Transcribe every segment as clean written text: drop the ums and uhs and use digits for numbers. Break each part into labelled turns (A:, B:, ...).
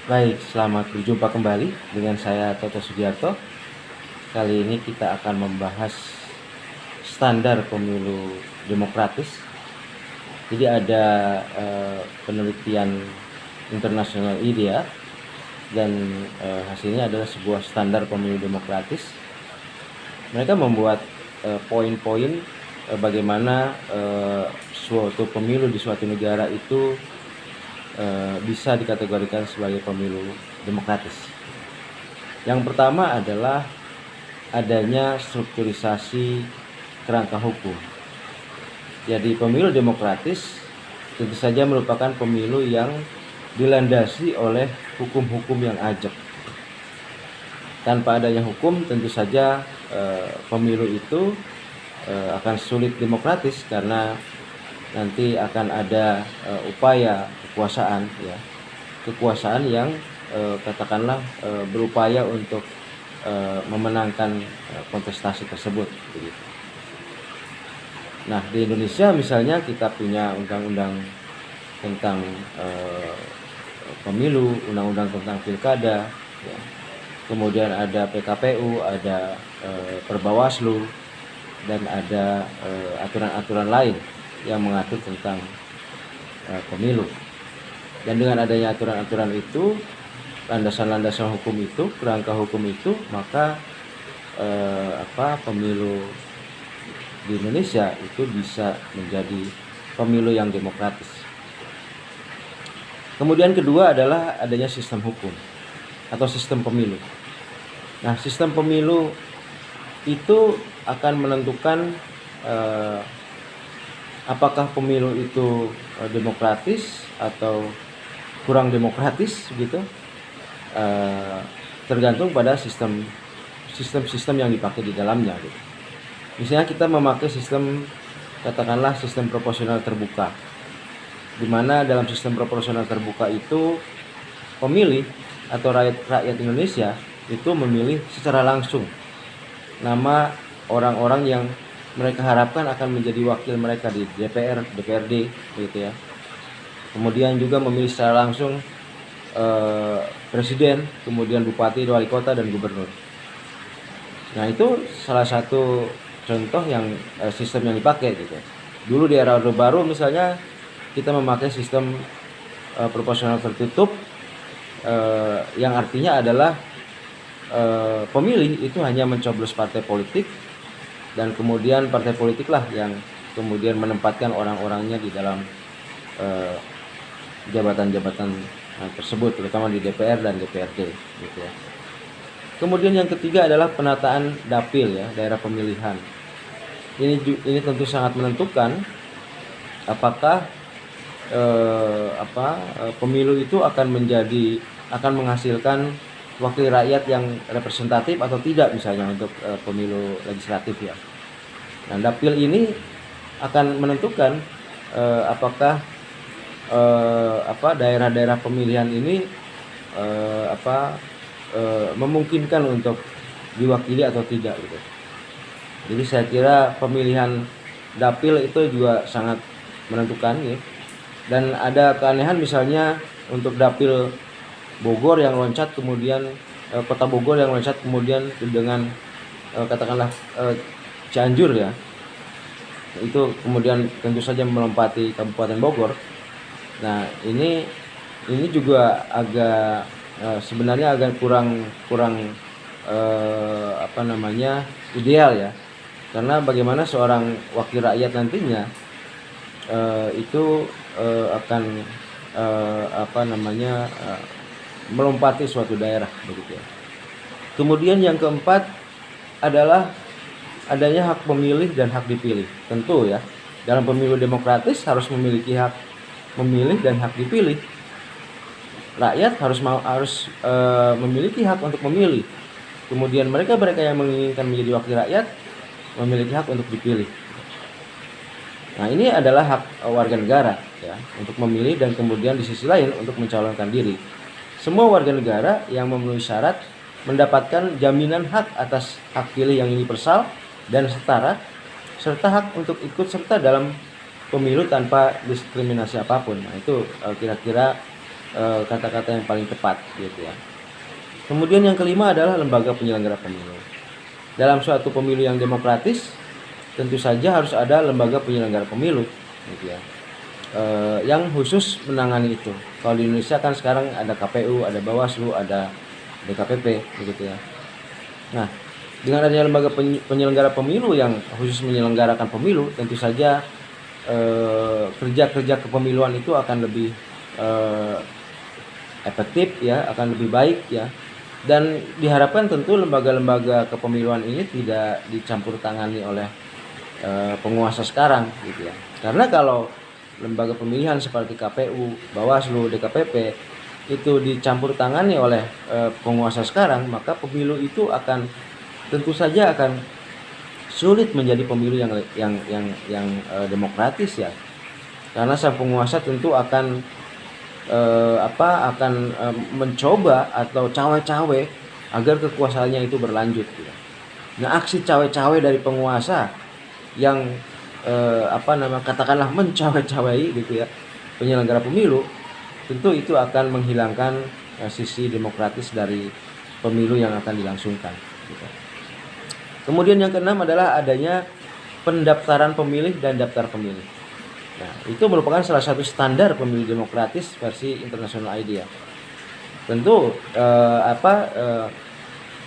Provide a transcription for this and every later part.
A: Baik, selamat berjumpa kembali dengan saya Toto Sugiarto. Kali ini kita akan membahas standar pemilu demokratis. Jadi ada penelitian internasional IDEA dan hasilnya adalah sebuah standar pemilu demokratis. Mereka membuat poin-poin bagaimana suatu pemilu di suatu negara itu bisa dikategorikan sebagai pemilu demokratis. Yang pertama adalah adanya strukturisasi kerangka hukum. Jadi pemilu demokratis tentu saja merupakan pemilu yang dilandasi oleh hukum-hukum yang ajak. Tanpa adanya hukum tentu saja pemilu itu akan sulit demokratis karena nanti akan ada upaya kekuasaan yang katakanlah berupaya untuk memenangkan kontestasi tersebut begitu. Nah, di Indonesia misalnya kita punya undang-undang tentang pemilu, undang-undang tentang pilkada, ya. Kemudian ada PKPU, ada Perbawaslu, dan ada aturan-aturan lain yang mengatur tentang pemilu. Dan dengan adanya aturan-aturan itu, landasan-landasan hukum itu, kerangka hukum itu, maka pemilu di Indonesia itu bisa menjadi pemilu yang demokratis. Kemudian kedua adalah adanya sistem hukum atau sistem pemilu. Nah, sistem pemilu itu akan menentukan apakah pemilu itu demokratis atau kurang demokratis gitu, tergantung pada sistem yang dipakai di dalamnya gitu. Misalnya kita memakai sistem, katakanlah sistem proporsional terbuka, di mana dalam sistem proporsional terbuka itu pemilih atau rakyat Indonesia itu memilih secara langsung nama orang-orang yang mereka harapkan akan menjadi wakil mereka di DPR, DPRD gitu ya. Kemudian juga memilih secara langsung presiden, kemudian bupati, wali kota, dan gubernur. Nah, itu salah satu contoh yang sistem yang dipakai gitu. Dulu di era Orde Baru misalnya kita memakai sistem proporsional tertutup, yang artinya adalah pemilih itu hanya mencoblos partai politik, dan kemudian partai politiklah yang kemudian menempatkan orang-orangnya di dalam jabatan-jabatan tersebut, terutama di DPR dan DPRD gitu ya. Kemudian yang ketiga adalah penataan dapil ya, daerah pemilihan. Ini tentu sangat menentukan apakah pemilu itu akan menghasilkan wakil rakyat yang representatif atau tidak, misalnya untuk pemilu legislatif ya. Nah, dapil ini akan menentukan apakah daerah-daerah pemilihan ini memungkinkan untuk diwakili atau tidak gitu. Jadi saya kira pemilihan dapil itu juga sangat menentukan ya. Dan ada keanehan misalnya untuk dapil Bogor yang loncat kemudian kota Bogor yang loncat kemudian dengan katakanlah Cianjur ya. Itu kemudian tentu saja melompati Kabupaten Bogor. Nah, ini juga agak sebenarnya agak kurang ideal ya. Karena bagaimana seorang wakil rakyat nantinya itu akan melompati suatu daerah begitu ya. Kemudian yang keempat adalah adanya hak memilih dan hak dipilih. Tentu ya, dalam pemilu demokratis harus memiliki hak memilih dan hak dipilih. Rakyat harus memiliki hak untuk memilih. Kemudian mereka yang menginginkan menjadi wakil rakyat memiliki hak untuk dipilih. Nah, ini adalah hak warga negara ya, untuk memilih dan kemudian di sisi lain untuk mencalonkan diri. Semua warga negara yang memenuhi syarat mendapatkan jaminan hak atas hak pilih yang universal dan setara, serta hak untuk ikut serta dalam pemilu tanpa diskriminasi apapun. Nah, itu kira-kira kata-kata yang paling tepat gitu ya. Kemudian yang kelima adalah lembaga penyelenggara pemilu. Dalam suatu pemilu yang demokratis, tentu saja harus ada lembaga penyelenggara pemilu gitu ya. Yang khusus menangani itu. Kalau di Indonesia kan sekarang ada KPU, ada Bawaslu, ada DKPP begitu ya. Nah, dengan adanya lembaga penyelenggara pemilu yang khusus menyelenggarakan pemilu, tentu saja kerja-kerja kepemiluan itu akan lebih efektif ya, akan lebih baik ya. Dan diharapkan tentu lembaga-lembaga kepemiluan ini tidak dicampur tangani oleh penguasa sekarang gitu ya. Karena kalau lembaga pemilihan seperti KPU, Bawaslu, DKPP itu dicampur tangani oleh penguasa sekarang, maka pemilu itu akan tentu saja akan sulit menjadi pemilu yang demokratis ya. Karena sang penguasa tentu akan mencoba atau cawe-cawe agar kekuasaannya itu berlanjut gitu. Nah, aksi cawe-cawe dari penguasa yang katakanlah mencawe-cawai gitu ya penyelenggara pemilu, tentu itu akan menghilangkan sisi demokratis dari pemilu yang akan dilangsungkan gitu. Kemudian yang keenam adalah adanya pendaftaran pemilih dan daftar pemilih. Nah, itu merupakan salah satu standar pemilu demokratis versi International ID ya. Tentu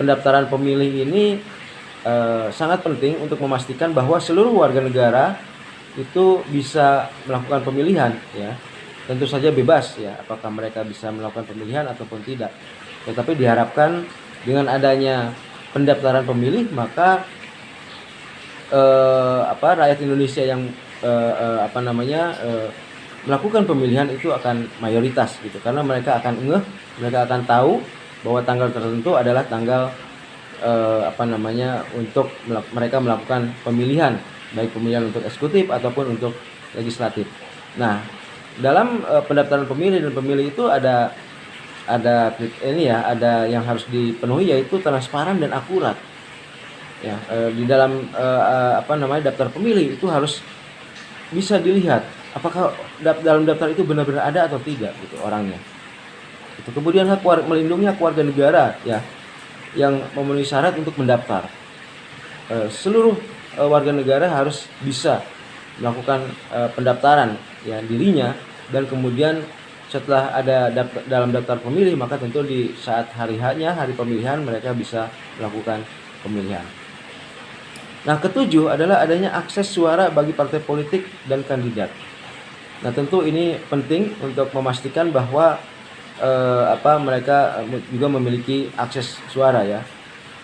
A: pendaftaran pemilih ini sangat penting untuk memastikan bahwa seluruh warga negara itu bisa melakukan pemilihan ya. Tentu saja bebas ya, apakah mereka bisa melakukan pemilihan ataupun tidak. Tetapi diharapkan dengan adanya pendaftaran pemilih, maka rakyat Indonesia yang melakukan pemilihan itu akan mayoritas gitu, karena mereka akan mereka akan tahu bahwa tanggal tertentu adalah tanggal untuk mereka melakukan pemilihan, baik pemilihan untuk eksekutif ataupun untuk legislatif. Nah, dalam pendaftaran pemilih dan pemilih itu ada yang harus dipenuhi, yaitu transparan dan akurat. Ya, di dalam daftar pemilih itu harus bisa dilihat apakah dalam daftar itu benar-benar ada atau tidak gitu orangnya. Itu kemudian melindungi hak warga negara ya yang memenuhi syarat untuk mendaftar. Seluruh warga negara harus bisa melakukan pendaftaran ya dirinya, dan kemudian setelah ada dalam daftar pemilih, maka tentu di saat hari pemilihan mereka bisa melakukan pemilihan. Nah, ketujuh adalah adanya akses suara bagi partai politik dan kandidat. Nah, tentu ini penting untuk memastikan bahwa mereka juga memiliki akses suara ya.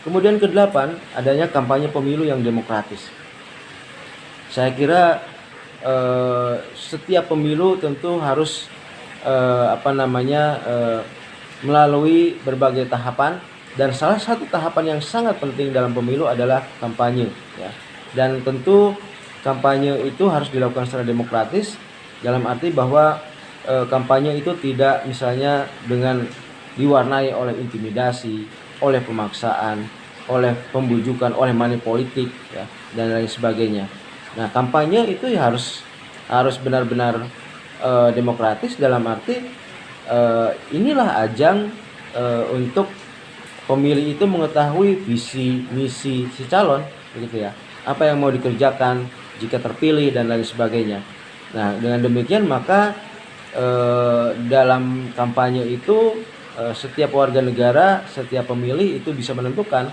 A: Kemudian kedelapan, adanya kampanye pemilu yang demokratis. Saya kira setiap pemilu tentu harus melalui berbagai tahapan, dan salah satu tahapan yang sangat penting dalam pemilu adalah kampanye ya. Dan tentu kampanye itu harus dilakukan secara demokratis, dalam arti bahwa kampanye itu tidak misalnya dengan diwarnai oleh intimidasi, oleh pemaksaan, oleh pembujukan, oleh money politik ya, dan lain sebagainya. Nah, kampanye itu ya harus benar-benar demokratis, dalam arti inilah ajang untuk pemilih itu mengetahui visi misi si calon begitu ya, apa yang mau dikerjakan jika terpilih dan lain sebagainya. Nah, dengan demikian maka dalam kampanye itu setiap warga negara, setiap pemilih itu bisa menentukan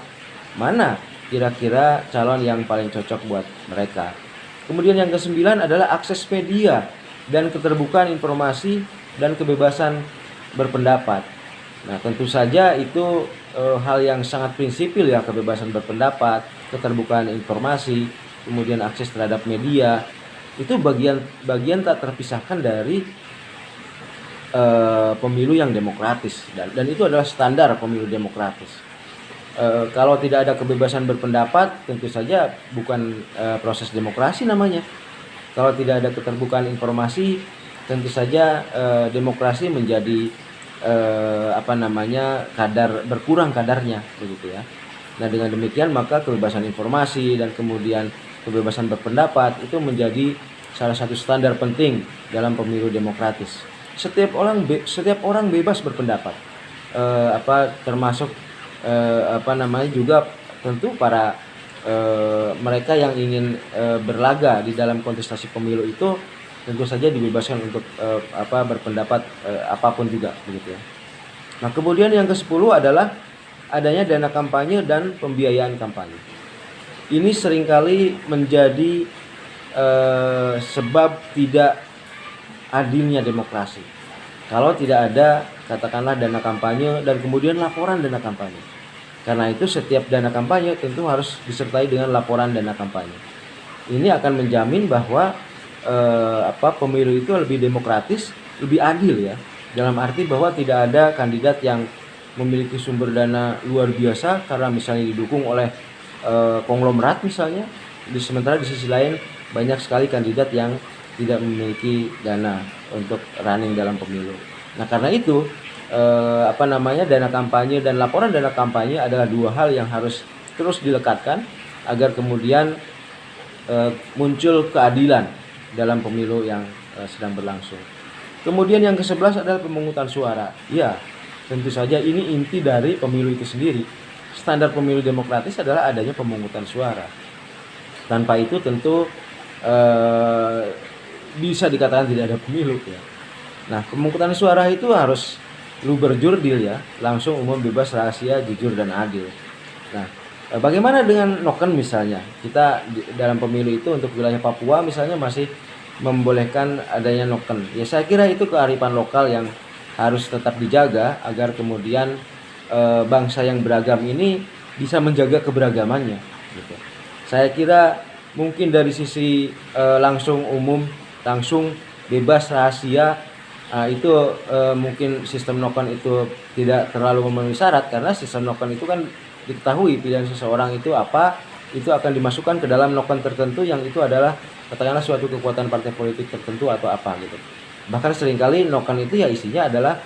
A: mana kira-kira calon yang paling cocok buat mereka. Kemudian yang ke-9 adalah akses media dan keterbukaan informasi dan kebebasan berpendapat. Nah, tentu saja itu hal yang sangat prinsipil ya, kebebasan berpendapat, keterbukaan informasi, kemudian akses terhadap media. Itu bagian tak terpisahkan dari pemilu yang demokratis, dan itu adalah standar pemilu demokratis. Kalau tidak ada kebebasan berpendapat, tentu saja bukan proses demokrasi namanya. Kalau tidak ada keterbukaan informasi, tentu saja demokrasi menjadi berkurang kadarnya begitu ya. Nah, dengan demikian maka kebebasan informasi dan kemudian kebebasan berpendapat itu menjadi salah satu standar penting dalam pemilu demokratis. setiap orang bebas berpendapat, termasuk juga tentu para mereka yang ingin berlaga di dalam kontestasi pemilu itu tentu saja dibebaskan untuk berpendapat apapun juga, begitu ya. Nah, kemudian yang ke-10 adalah adanya dana kampanye dan pembiayaan kampanye. Ini seringkali menjadi sebab tidak adilnya demokrasi. Kalau tidak ada katakanlah dana kampanye dan kemudian laporan dana kampanye. Karena itu setiap dana kampanye tentu harus disertai dengan laporan dana kampanye. Ini akan menjamin bahwa pemilu itu lebih demokratis, lebih adil ya. Dalam arti bahwa tidak ada kandidat yang memiliki sumber dana luar biasa karena misalnya didukung oleh konglomerat misalnya, sementara di sisi lain banyak sekali kandidat yang tidak memiliki dana untuk running dalam pemilu. Nah, karena itu dana kampanye dan laporan dana kampanye adalah dua hal yang harus terus dilekatkan agar kemudian muncul keadilan dalam pemilu yang sedang berlangsung. Kemudian yang ke-11 adalah pemungutan suara. Ya, tentu saja ini inti dari pemilu itu sendiri. Standar pemilu demokratis adalah adanya pemungutan suara. Tanpa itu tentu bisa dikatakan tidak ada pemilu ya. Nah, pemungutan suara itu harus luber jurdil ya, langsung, umum, bebas, rahasia, jujur dan adil. Nah, bagaimana dengan noken misalnya? Kita dalam pemilu itu untuk wilayah Papua misalnya masih membolehkan adanya noken. Ya, saya kira itu kearifan lokal yang harus tetap dijaga agar kemudian bangsa yang beragam ini bisa menjaga keberagamannya gitu. Saya kira mungkin dari sisi langsung, umum, langsung, bebas, rahasia, itu mungkin sistem noken itu tidak terlalu memenuhi syarat, karena sistem noken itu kan diketahui pilihan seseorang itu apa, itu akan dimasukkan ke dalam noken tertentu yang itu adalah katakanlah suatu kekuatan partai politik tertentu atau apa gitu. Bahkan seringkali noken itu ya isinya adalah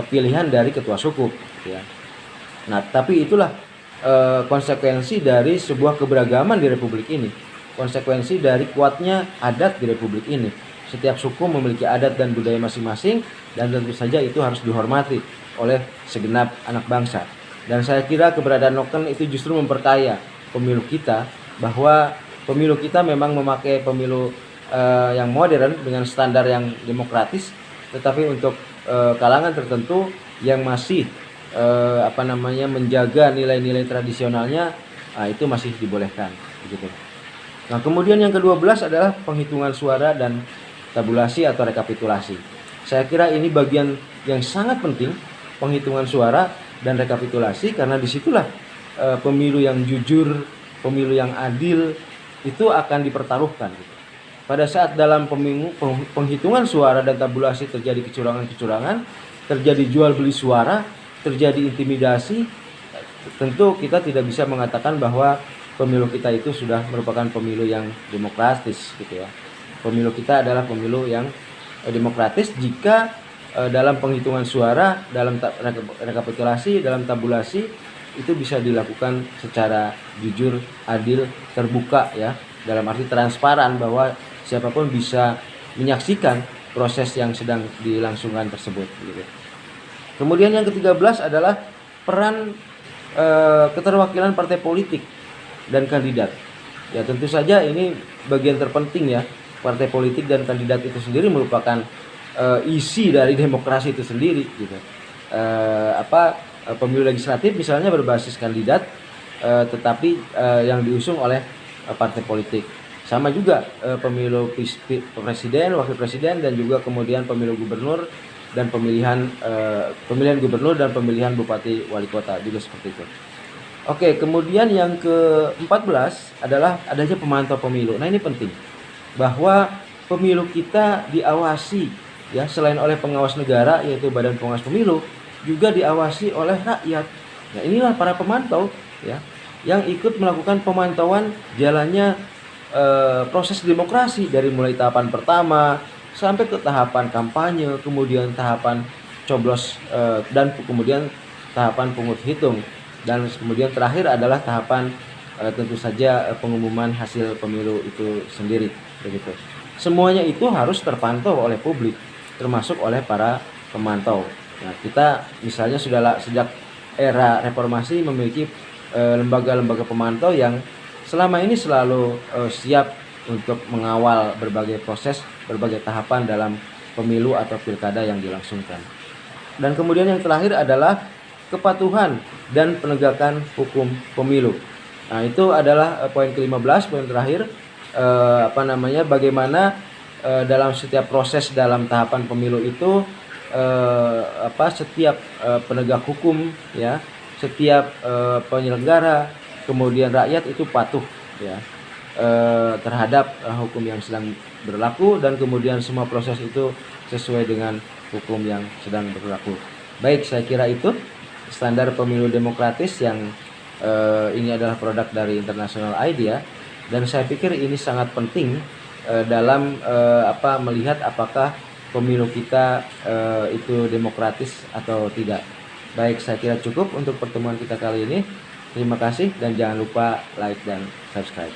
A: pilihan dari ketua suku ya. Nah, tapi itulah konsekuensi dari sebuah keberagaman di republik ini, konsekuensi dari kuatnya adat di republik ini. Setiap suku memiliki adat dan budaya masing-masing, dan tentu saja itu harus dihormati oleh segenap anak bangsa. Dan saya kira keberadaan noken itu justru memperkaya pemilu kita, bahwa pemilu kita memang memakai pemilu yang modern dengan standar yang demokratis, tetapi untuk kalangan tertentu yang masih menjaga nilai-nilai tradisionalnya, itu masih dibolehkan begitu. Nah, kemudian yang ke-12 adalah penghitungan suara dan tabulasi atau rekapitulasi. Saya kira ini bagian yang sangat penting, penghitungan suara dan rekapitulasi, karena disitulah pemilu yang jujur, pemilu yang adil itu akan dipertaruhkan gitu. Pada saat dalam penghitungan suara dan tabulasi terjadi kecurangan-kecurangan, terjadi jual beli suara, terjadi intimidasi, tentu kita tidak bisa mengatakan bahwa pemilu kita itu sudah merupakan pemilu yang demokratis gitu ya. Pemilu kita adalah pemilu yang demokratis jika dalam penghitungan suara, dalam rekapitulasi, dalam tabulasi itu bisa dilakukan secara jujur, adil, terbuka ya, dalam arti transparan bahwa siapapun bisa menyaksikan proses yang sedang dilangsungkan tersebut gitu. Kemudian yang ke-13 adalah peran keterwakilan partai politik dan kandidat. Ya, tentu saja ini bagian terpenting ya. Partai politik dan kandidat itu sendiri merupakan isi dari demokrasi itu sendiri gitu. Pemilu legislatif misalnya berbasis kandidat, tetapi yang diusung oleh partai politik. Sama juga pemilu presiden, wakil presiden, dan juga kemudian pemilu gubernur dan pemilihan gubernur dan pemilihan bupati wali kota juga seperti itu. Oke, kemudian yang ke-14 adalah adanya pemantau pemilu. Nah, ini penting bahwa pemilu kita diawasi ya, selain oleh pengawas negara yaitu Badan Pengawas Pemilu, juga diawasi oleh rakyat. Nah, inilah para pemantau ya yang ikut melakukan pemantauan jalannya proses demokrasi dari mulai tahapan pertama sampai ke tahapan kampanye, kemudian tahapan coblos dan kemudian tahapan pungut hitung, dan kemudian terakhir adalah tahapan tentu saja pengumuman hasil pemilu itu sendiri begitu. Semuanya itu harus terpantau oleh publik. termasuk oleh para pemantau. Nah, kita misalnya sejak era reformasi memiliki lembaga-lembaga pemantau yang selama ini selalu siap untuk mengawal berbagai proses, berbagai tahapan dalam pemilu atau pilkada yang dilangsungkan. Dan kemudian yang terakhir adalah kepatuhan dan penegakan hukum pemilu. Nah, itu adalah poin ke-15, poin terakhir, bagaimana dalam setiap proses dalam tahapan pemilu itu setiap penegak hukum, ya, setiap penyelenggara, kemudian rakyat itu patuh, ya, terhadap hukum yang sedang berlaku, dan kemudian semua proses itu sesuai dengan hukum yang sedang berlaku. Baik, saya kira itu standar pemilu demokratis yang ini adalah produk dari International IDEA, dan saya pikir ini sangat penting dalam melihat apakah pemilu kita itu demokratis atau tidak. Baik, saya kira cukup untuk pertemuan kita kali ini. Terima kasih dan jangan lupa like dan subscribe.